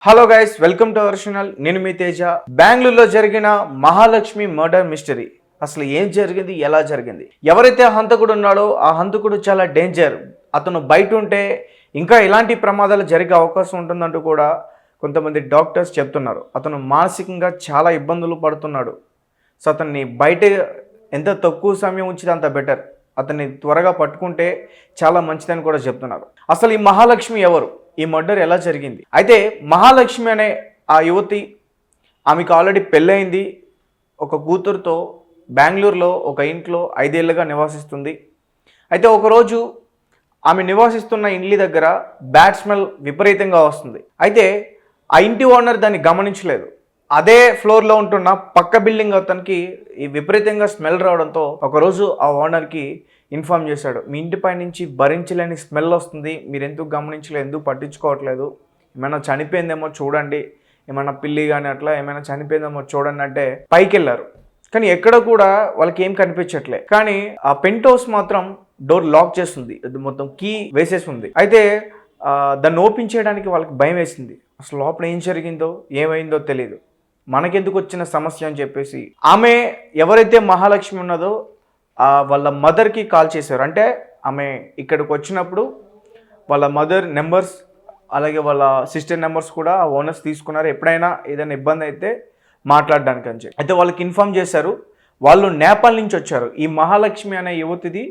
Hello guys, welcome to our channel. నేను మీ తేజ. బెంగళూరులో జరిగిన మహాలక్ష్మి మర్డర్ మిస్టరీ. అసలు ఏం జరిగింది, ఎలా జరిగింది, ఎవరైతే హంతకుడు ఉన్నాడో ఆ హంతకుడు చాలా డేంజర్. అతను బయట ఉంటే ఇంకా ఇలాంటి ప్రమాదాలు జరిగే అవకాశం ఉంటుందంటూ కూడా కొంతమంది డాక్టర్స్ చెప్తున్నారు. అతను మానసికంగా చాలా ఇబ్బందులు పడుతున్నాడు. సో అతన్ని బయట ఎంత తక్కువ సమయం ఉంచితే అంత బెటర్. అతన్ని త్వరగా పట్టుకుంటే చాలా మంచిదని కూడా చెప్తున్నారు. అసలు ఈ మహాలక్ష్మి ఎవరు, ఈ మర్డర్ ఎలా జరిగింది? అయితే మహాలక్ష్మి అనే ఆ యువతి, ఆమెకు ఆల్రెడీ పెళ్ళయింది. ఒక కూతురుతో బెంగళూరులో ఒక ఇంట్లో 5 ఏళ్ళుగా నివాసిస్తుంది. అయితే ఒకరోజు ఆమె నివాసిస్తున్న ఇంటి దగ్గర బ్యాడ్ స్మెల్ విపరీతంగా వస్తుంది. అయితే ఆ ఇంటి ఓనర్ దాన్ని గమనించలేదు. అదే ఫ్లోర్లో ఉంటున్న పక్క బిల్డింగ్ అతనికి ఈ విపరీతంగా స్మెల్ రావడంతో ఒకరోజు ఆ ఓనర్కి ఇన్ఫామ్ చేశాడు, మీ ఇంటిపై నుంచి భరించలేని స్మెల్ వస్తుంది, మీరు ఎందుకు గమనించలేదు, ఎందుకు పట్టించుకోవట్లేదు, ఏమైనా చనిపోయిందేమో చూడండి, ఏమైనా పిల్లి కానీ అట్లా ఏమైనా చనిపోయిందేమో చూడండి అంటే పైకి వెళ్ళారు. కానీ ఎక్కడ కూడా వాళ్ళకి ఏం కనిపించట్లే. కానీ ఆ పెంట్ హౌస్ మాత్రం డోర్ లాక్ చేస్తుంది, అది మొత్తం కీ వేసేసి ఉంది. అయితే దాన్ని ఓపెన్ చేయడానికి వాళ్ళకి భయం వేసింది. అసలు లోపల ఏం జరిగిందో ఏమైందో తెలియదు, మనకెందుకు వచ్చిన సమస్య అని చెప్పేసి ఆమె ఎవరైతే మహాలక్ష్మి ఉన్నదో వాళ్ళ మదర్కి కాల్ చేశారు. అంటే ఆమె ఇక్కడికి వచ్చినప్పుడు వాళ్ళ మదర్ నెంబర్స్ అలాగే వాళ్ళ సిస్టర్ నెంబర్స్ కూడా ఆ ఓనర్స్ తీసుకున్నారు, ఎప్పుడైనా ఏదైనా ఇబ్బంది అయితే మాట్లాడడానికి అని చెప్పి. అయితే వాళ్ళకి ఇన్ఫామ్ చేశారు. వాళ్ళు నేపాల్ నుంచి వచ్చారు. ఈ మహాలక్ష్మి అనే యువతిది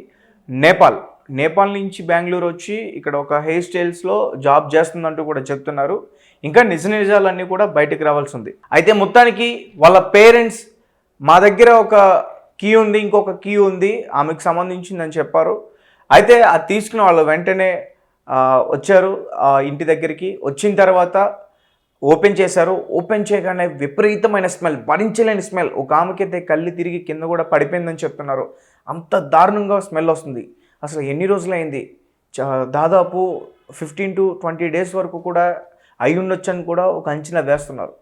నేపాల్ నుంచి బెంగళూరు వచ్చి ఇక్కడ ఒక హెయిర్ స్టైల్స్లో జాబ్ చేస్తుందంటూ కూడా చెప్తున్నారు. ఇంకా నిజాలన్నీ కూడా బయటకు రావాల్సి ఉంది. అయితే మొత్తానికి వాళ్ళ పేరెంట్స్, మా దగ్గర ఒక కీ ఉంది, ఇంకొక కీ ఉంది, ఆమెకు సంబంధించిందని చెప్పారు. అయితే అది తీసుకుని వాళ్ళు వెంటనే వచ్చారు ఇంటి దగ్గరికి. వచ్చిన తర్వాత ఓపెన్ చేశారు. ఓపెన్ చేయగానే విపరీతమైన స్మెల్, భరించలేని స్మెల్. ఒక ఆమెకైతే కళ్ళు తిరిగి కింద కూడా పడిపోయిందని చెప్తున్నారు. అంత దారుణంగా స్మెల్ వస్తుంది. అసలు ఎన్ని రోజులైంది, దాదాపు 15 to 20 days వరకు కూడా అయి ఉండొచ్చని కూడా ఒక అంచనా వేస్తున్నారు.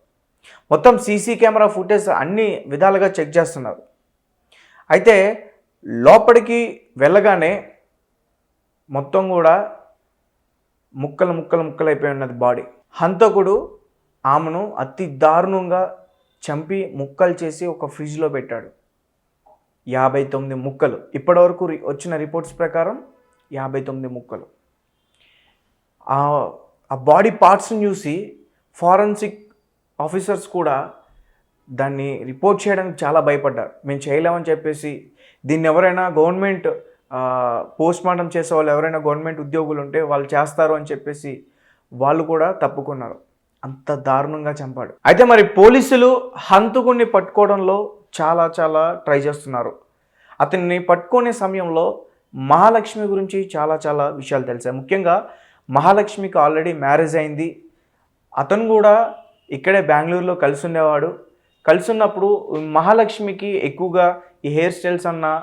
మొత్తం సీసీ కెమెరా ఫుటేజ్ అన్ని విధాలుగా చెక్ చేస్తున్నారు. అయితే లోపలికి వెళ్ళగానే మొత్తం కూడా ముక్కలైపోయి ఉన్నది బాడీ. హంతకుడు ఆమెను అతి దారుణంగా చంపి ముక్కలు చేసి ఒక ఫ్రిడ్జ్లో పెట్టాడు. 59 ముక్కలు. ఇప్పటివరకు వచ్చిన రిపోర్ట్స్ ప్రకారం 59 ముక్కలు. ఆ బాడీ పార్ట్స్ని చూసి ఫారెన్సిక్ ఆఫీసర్స్ కూడా దాన్ని రిపోర్ట్ చేయడానికి చాలా భయపడ్డారు. మేము చేయలేమని చెప్పేసి, దీన్ని ఎవరైనా గవర్నమెంట్ పోస్ట్ మార్టం చేసే వాళ్ళు ఎవరైనా గవర్నమెంట్ ఉద్యోగులు ఉంటే వాళ్ళు చేస్తారు అని చెప్పేసి వాళ్ళు కూడా తప్పుకున్నారు. అంత దారుణంగా చంపాడు. అయితే మరి పోలీసులు హంతకుడిని పట్టుకోవడంలో చాలా ట్రై చేస్తున్నారు. అతన్ని పట్టుకునే సమయంలో మహాలక్ష్మి గురించి చాలా విషయాలు తెలిసాయి. ముఖ్యంగా మహాలక్ష్మికి ఆల్రెడీ మ్యారేజ్ అయింది. అతను కూడా ఇక్కడే బెంగళూరులో కలిసి ఉండేవాడు. కలిసి ఉన్నప్పుడు మహాలక్ష్మికి ఎక్కువగా ఈ హెయిర్ స్టైల్స్ అన్నా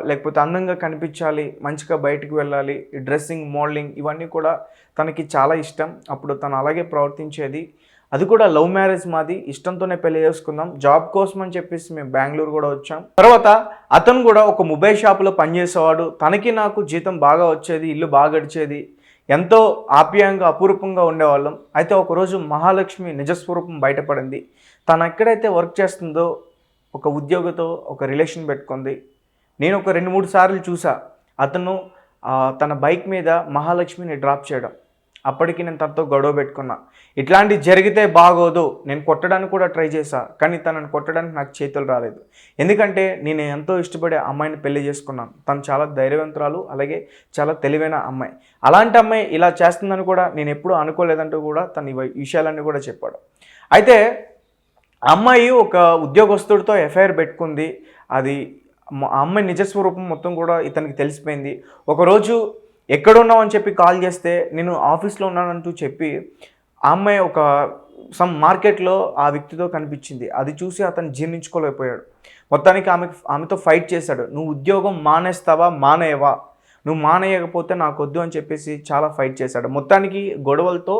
లేకపోతే అందంగా కనిపించాలి, మంచిగా బయటకు వెళ్ళాలి, ఈ డ్రెస్సింగ్, మోడలింగ్ ఇవన్నీ కూడా తనకి చాలా ఇష్టం. అప్పుడు తను అలాగే ప్రవర్తించేది. అది కూడా లవ్ మ్యారేజ్ మాది, ఇష్టంతోనే పెళ్లి చేసుకుందాం, జాబ్ కోసం అని చెప్పేసి మేము బెంగళూరు కూడా వచ్చాం. తర్వాత అతను కూడా ఒక మొబైల్ షాప్లో పనిచేసేవాడు. తనకి నాకు జీతం బాగా వచ్చేది, ఇల్లు బాగా గడిచేది, ఎంతో ఆప్యాయంగా అపురూపంగా ఉండేవాళ్ళం. అయితే ఒకరోజు మహాలక్ష్మి నిజస్వరూపం బయటపడింది. తను ఎక్కడైతే వర్క్ చేస్తుందో ఒక ఉద్యోగితో ఒక రిలేషన్ పెట్టుకుంది. నేను ఒక 2-3 సార్లు చూసా అతను తన బైక్ మీద మహాలక్ష్మిని డ్రాప్ చేయడం. అప్పటికి నేను తనతో గొడవ పెట్టుకున్నా, ఇట్లాంటివి జరిగితే బాగోదు, నేను కొట్టడానికి కూడా ట్రై చేశా, కానీ తనని కొట్టడానికి నాకు చేతులు రాలేదు. ఎందుకంటే నేను ఎంతో ఇష్టపడే అమ్మాయిని పెళ్లి చేసుకున్నాను. తను చాలా ధైర్యవంతురాలు, అలాగే చాలా తెలివైన అమ్మాయి. అలాంటి అమ్మాయి ఇలా చేస్తుందని కూడా నేను ఎప్పుడూ అనుకోలేదంటూ కూడా తను ఈ విషయాలన్నీ కూడా చెప్పాడు. అయితే అమ్మాయి ఒక ఉద్యోగస్తుడితో ఎఫ్ఐఆర్ పెట్టుకుంది. అది ఆ అమ్మాయి నిజస్వరూపం మొత్తం కూడా ఇతనికి తెలిసిపోయింది. ఒకరోజు ఎక్కడున్నావు అని చెప్పి కాల్ చేస్తే నేను ఆఫీస్లో ఉన్నానంటూ చెప్పి ఆ అమ్మాయి ఒక మార్కెట్లో ఆ వ్యక్తితో కనిపించింది. అది చూసి అతను జీర్ణించుకోలేకపోయాడు. మొత్తానికి ఆమెతో ఫైట్ చేశాడు. నువ్వు ఉద్యోగం మానేస్తావా, మానేయవా, నువ్వు మానేయకపోతే నాకు వద్దు అని చెప్పేసి చాలా ఫైట్ చేశాడు. మొత్తానికి గొడవలతో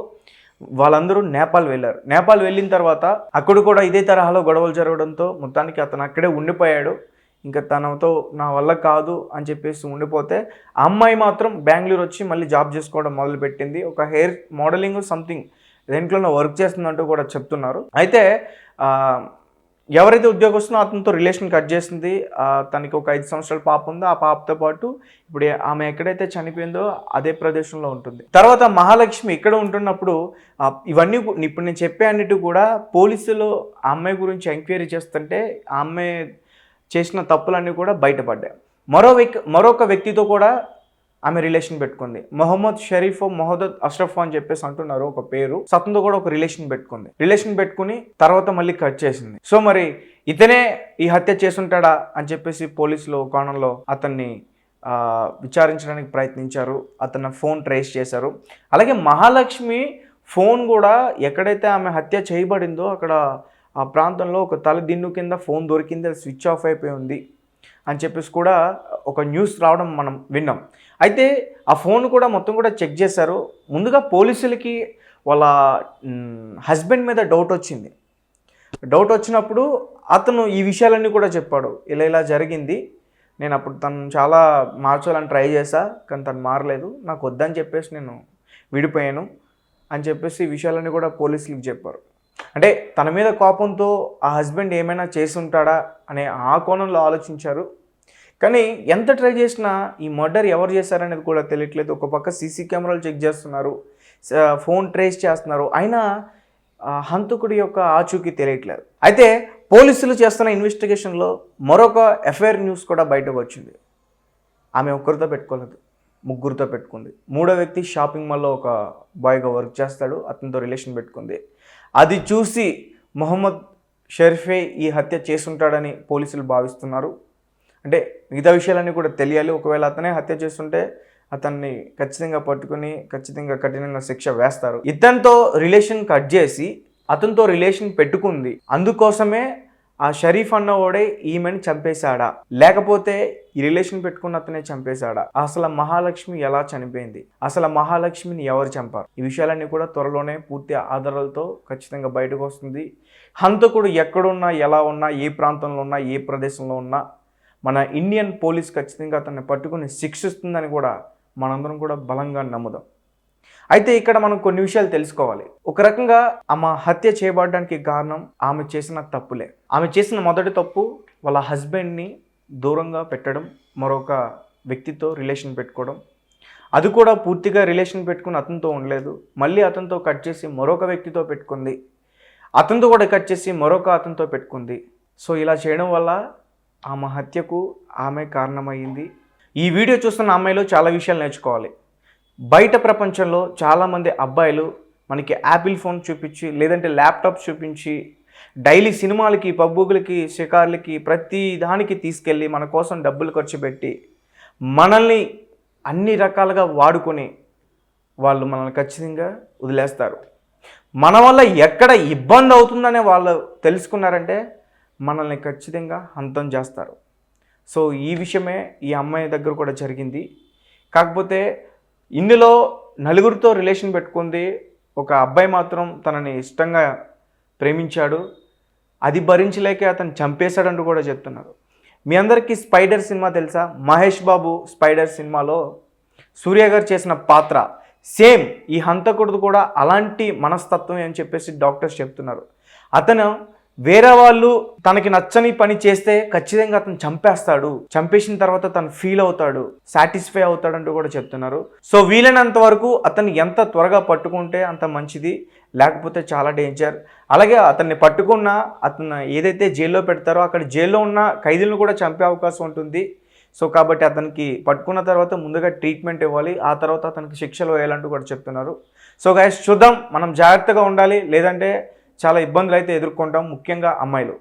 వాళ్ళందరూ నేపాల్ వెళ్ళారు. నేపాల్ వెళ్ళిన తర్వాత అక్కడ కూడా ఇదే తరహాలో గొడవలు జరగడంతో మొత్తానికి అతను అక్కడే ఉండిపోయాడు. ఇంకా తనతో నా వల్ల కాదు అని చెప్పేసి ఉండిపోతే ఆ అమ్మాయి మాత్రం బెంగళూరు వచ్చి మళ్ళీ జాబ్ చేసుకోవడం మొదలుపెట్టింది. ఒక హెయిర్ మోడలింగ్ సంథింగ్ దేంట్లోనో వర్క్ చేస్తుందంటూ కూడా చెప్తున్నారు. అయితే ఎవరైతే ఉద్యోగస్తున్నో అతనితో రిలేషన్ కట్ చేసింది. తనకి ఒక 5 సంవత్సరాల పాప ఉంది. ఆ పాపతో పాటు ఇప్పుడు ఆమె ఎక్కడైతే చనిపోయిందో అదే ప్రదేశంలో ఉంటుంది. తర్వాత మహాలక్ష్మి ఇక్కడ ఉంటున్నప్పుడు ఇవన్నీ ఇప్పుడు నేను చెప్పే అన్నిటి కూడా పోలీసులు ఆ అమ్మాయి గురించి ఎంక్వైరీ చేస్తుంటే ఆ అమ్మాయి చేసిన తప్పులన్నీ కూడా బయటపడ్డాయి. మరొక వ్యక్తితో కూడా ఆమె రిలేషన్ పెట్టుకుంది. మొహమ్మద్ షరీఫ్, మొహమ్మద్ అష్రఫ్ అని చెప్పేసి అంటున్నారు ఒక పేరు. అతనితో కూడా ఒక రిలేషన్ పెట్టుకుని తర్వాత మళ్ళీ కట్ చేసింది. సో మరి ఇతనే ఈ హత్య చేసుంటాడా అని చెప్పేసి పోలీసులు కోణంలో అతన్ని విచారించడానికి ప్రయత్నించారు. అతని ఫోన్ ట్రేస్ చేశారు. అలాగే మహాలక్ష్మి ఫోన్ కూడా ఎక్కడైతే ఆమె హత్య చేయబడిందో అక్కడ ఆ ప్రాంతంలో ఒక తల దిన్ను కింద ఫోన్ దొరికింది. అది స్విచ్ ఆఫ్ అయిపోయి ఉంది అని చెప్పేసి కూడా ఒక న్యూస్ రావడం మనం విన్నాం. అయితే ఆ ఫోన్ కూడా మొత్తం కూడా చెక్ చేశారు. ముందుగా పోలీసులకి వాళ్ళ హస్బెండ్ మీద డౌట్ వచ్చినప్పుడు అతను ఈ విషయాలన్నీ కూడా చెప్పాడు. ఇలా జరిగింది, నేను అప్పుడు తను చాలా మార్చాలని ట్రై చేశా, కానీ తను మారలేదు, నాకు వద్దని చెప్పేసి నేను విడిపోయాను అని చెప్పేసి ఈ విషయాలన్నీ కూడా పోలీసులకు చెప్పారు. అంటే తన మీద కోపంతో ఆ హస్బెండ్ ఏమైనా చేసి ఉంటాడా అనే ఆ కోణంలో ఆలోచించారు. కానీ ఎంత ట్రై చేసినా ఈ మర్డర్ ఎవరు చేశారనేది కూడా తెలియట్లేదు. ఒక పక్క సీసీ కెమెరాలు చెక్ చేస్తున్నారు, ఫోన్ ట్రేస్ చేస్తున్నారు, అయినా హంతకుడి యొక్క ఆచూకీ తెలియట్లేదు. అయితే పోలీసులు చేస్తున్న ఇన్వెస్టిగేషన్లో మరొక ఎఫ్ఐఆర్ న్యూస్ కూడా బయటకు వచ్చింది. ఆమె ఒక్కరితో పెట్టుకోలేదు, ముగ్గురితో పెట్టుకుంది. మూడో వ్యక్తి షాపింగ్ మాల్లో ఒక బాయ్గా వర్క్ చేస్తాడు, అతనితో రిలేషన్ పెట్టుకుంది. అది చూసి మొహమ్మద్ షరీఫే ఈ హత్య చేసుంటాడని పోలీసులు భావిస్తున్నారు. అంటే మిగతా విషయాలన్నీ కూడా తెలియాలి. ఒకవేళ అతనే హత్య చేస్తుంటే అతన్ని ఖచ్చితంగా పట్టుకుని ఖచ్చితంగా కఠినంగా శిక్ష వేస్తారు. ఇతనితో రిలేషన్ కట్ చేసి అతనితో రిలేషన్ పెట్టుకుంది, అందుకోసమే ఆ షరీఫ్ అన్నవాడే ఈమెను చంపేశాడా, లేకపోతే ఈ రిలేషన్ పెట్టుకున్న అతనే చంపేశాడా, అసలు మహాలక్ష్మి ఎలా చనిపోయింది, అసలు మహాలక్ష్మిని ఎవరు చంపారు, ఈ విషయాలన్నీ కూడా త్వరలోనే పూర్తి ఆధారాలతో ఖచ్చితంగా బయటకు వస్తుంది. హంతకుడు ఎక్కడున్నా, ఎలా ఉన్నా, ఏ ప్రాంతంలో ఉన్నా, ఏ ప్రదేశంలో ఉన్నా మన ఇండియన్ పోలీస్ ఖచ్చితంగా అతన్ని పట్టుకుని శిక్షిస్తుందని కూడా మనందరం కూడా బలంగా నమ్ముదాం. అయితే ఇక్కడ మనం కొన్ని విషయాలు తెలుసుకోవాలి. ఒక రకంగా ఆమె హత్య చేయబడడానికి కారణం ఆమె చేసిన తప్పులే. ఆమె చేసిన మొదటి తప్పు వాళ్ళ హస్బెండ్ని దూరంగా పెట్టడం, మరొక వ్యక్తితో రిలేషన్ పెట్టుకోవడం. అది కూడా పూర్తిగా రిలేషన్ పెట్టుకుని అతనితో ఉండలేదు, మళ్ళీ అతనితో కట్ చేసి మరొక వ్యక్తితో పెట్టుకుంది, అతనితో కూడా కట్ చేసి మరొక అతనితో పెట్టుకుంది. సో ఇలా చేయడం వల్ల ఆమె హత్యకు ఆమె కారణమైంది. ఈ వీడియో చూస్తున్న అమ్మాయిలు చాలా విషయాలు నేర్చుకోవాలి. బయట ప్రపంచంలో చాలామంది అబ్బాయిలు మనకి యాపిల్ ఫోన్ చూపించి, లేదంటే ల్యాప్టాప్ చూపించి, డైలీ సినిమాలకి, పబ్బులకి, షికార్లకి, ప్రతి దానికి తీసుకెళ్ళి మన కోసం డబ్బులు ఖర్చు పెట్టి మనల్ని అన్ని రకాలుగా వాడుకొని వాళ్ళు మనల్ని ఖచ్చితంగా వదిలేస్తారు. మన వల్ల ఎక్కడ ఇబ్బంది అవుతుందనే వాళ్ళు తెలుసుకున్నారంటే మనల్ని ఖచ్చితంగా హంతం చేస్తారు. సో ఈ విషయమే ఈ అమ్మాయి దగ్గర కూడా జరిగింది. కాకపోతే ఇందులో నలుగురితో రిలేషన్ పెట్టుకుంది, ఒక అబ్బాయి మాత్రం తనని ఇష్టంగా ప్రేమించాడు, అది భరించలేక అతను చంపేశాడంటూ కూడా చెప్తున్నారు. మీ అందరికీ స్పైడర్ సినిమా తెలుసా? మహేష్ బాబు స్పైడర్ సినిమాలో సూర్య గారు చేసిన పాత్ర సేమ్ ఈ హంతకుడు కూడా అలాంటి మనస్తత్వం అని చెప్పేసి డాక్టర్స్ చెప్తున్నారు. అతను వేరే వాళ్ళు తనకి నచ్చని పని చేస్తే ఖచ్చితంగా అతను చంపేస్తాడు, చంపేసిన తర్వాత తను ఫీల్ అవుతాడు, సాటిస్ఫై అవుతాడంటూ కూడా చెప్తున్నారు. సో వీలైనంత వరకు అతన్ని ఎంత త్వరగా పట్టుకుంటే అంత మంచిది, లేకపోతే చాలా డేంజర్. అలాగే అతన్ని పట్టుకున్న అతను ఏదైతే జైల్లో పెడతారో అక్కడ జైల్లో ఉన్న ఖైదీలను కూడా చంపే అవకాశం ఉంటుంది. సో కాబట్టి అతనికి పట్టుకున్న తర్వాత ముందుగా ట్రీట్మెంట్ ఇవ్వాలి, ఆ తర్వాత అతనికి శిక్షలు వేయాలంటూ కూడా చెప్తున్నారు. సో గైస్ చూద్దాం, మనం జాగ్రత్తగా ఉండాలి, లేదంటే చాలా ఇబ్బందులు అయితే ఎదుర్కొంటాం, ముఖ్యంగా అమ్మాయిలు.